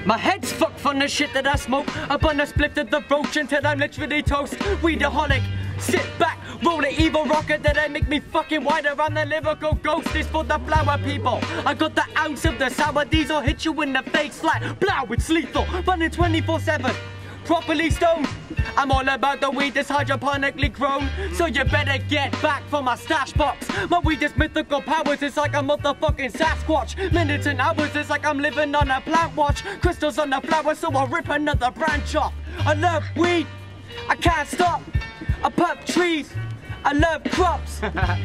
My head's fucked from the shit that I smoke. I burn a split of the roach until I'm literally toast. Weedaholic, sit back, roll an evil rocket that make me fucking wider. I'm the lyrical ghost, this for the flower people. I got the ounce of the sour diesel, hit you in the face like blow, it's lethal. Running 24/7, properly stoned. I'm all about the weed that's hydroponically grown, so you better get back from my stash box. My weed is mythical powers, it's like a motherfucking Sasquatch. Minutes and hours, it's like I'm living on a plant watch. Crystals on the flower, so I'll rip another branch off. I love weed, I can't stop. I pop trees, I love crops.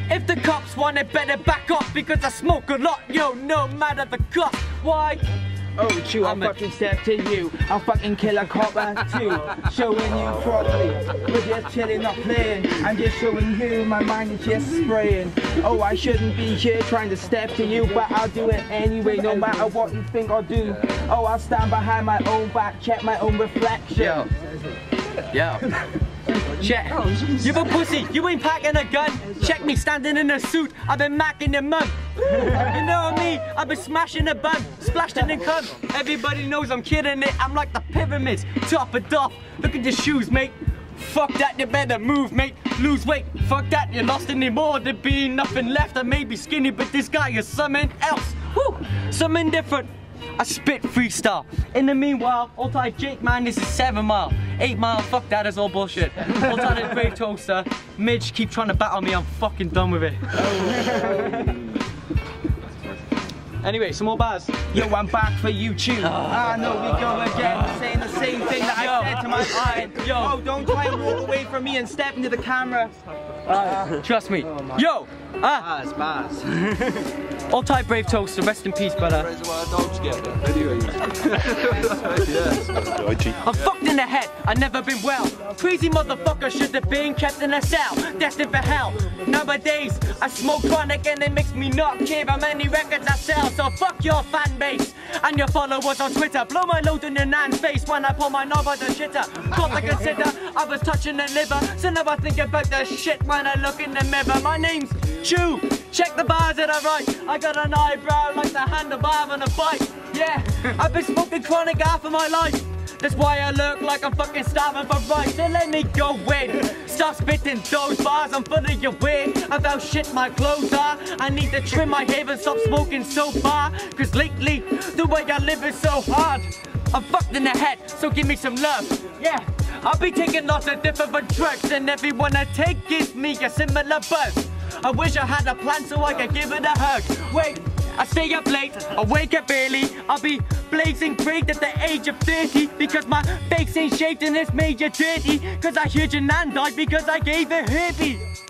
If the cops want it, better back off, because I smoke a lot, yo, no matter the cost. Why? Oh, true, I'll fucking step to you. I'll fucking kill a copper too. Showing you properly. We're just chilling, not playing. I'm just showing you, my mind is just spraying. Oh, I shouldn't be here trying to step to you, but I'll do it anyway, no matter what you think I'll do. Oh, I'll stand behind my own back, check my own reflection. Yo. Check. You a pussy, you ain't packing a gun. Check me standing in a suit, I've been macking the mug. You know me, I've been smashing the bun, splashed in the cum. Everybody knows I'm kidding it, I'm like the pyramids, top of off. Look at your shoes, mate. Fuck that, you better move, mate. Lose weight, fuck that, you lost anymore. There be nothing left, I may be skinny, but this guy is something else. Woo, something different. I spit freestyle. In the meanwhile, old tight Jake, man, this is 7 mile. 8 mile, fuck that, is all bullshit. Old tight Brave Toaster, Midge, keep trying to battle me, I'm fucking done with it. Anyway, some more bars. Yo, I'm back for YouTube. Ah, no, we go again, saying the same thing that I said to my client. Oh, don't try and walk away from me and step into the camera. Trust me. Yo! Bars. All type Brave Toaster, rest in peace, brother. I'm fucked in the head, I've never been well. Crazy motherfucker should have been kept in a cell, destined for hell. Nowadays, I smoke chronic and it makes me not care how many records I sell. So fuck your fan base and your followers on Twitter. Blow my load in your nan's face when I pull my knob on the shitter. Got to consider I was touching the liver, so now I think about the shit when I look in the mirror. My name's Chew, check the bars that I write. I got an eyebrow like the handlebar on a bike. Yeah, I've been smoking chronic half of my life. That's why I look like I'm fucking starving for rice. So let me go in. Stop spitting those bars, I'm full of your weird about shit my clothes are. I need to trim my hair and stop smoking so far, cause lately, the way I live is so hard. I'm fucked in the head, so give me some love. Yeah, I'll be taking lots of different drugs, and everyone I take gives me a similar buzz. I wish I had a plan so I could give it a hug. Wait, I stay up late, I wake up early. I'll be blazing great at the age of 30, because my face ain't shaved and it's made you dirty. Cause I heard your nan died because I gave her herpes.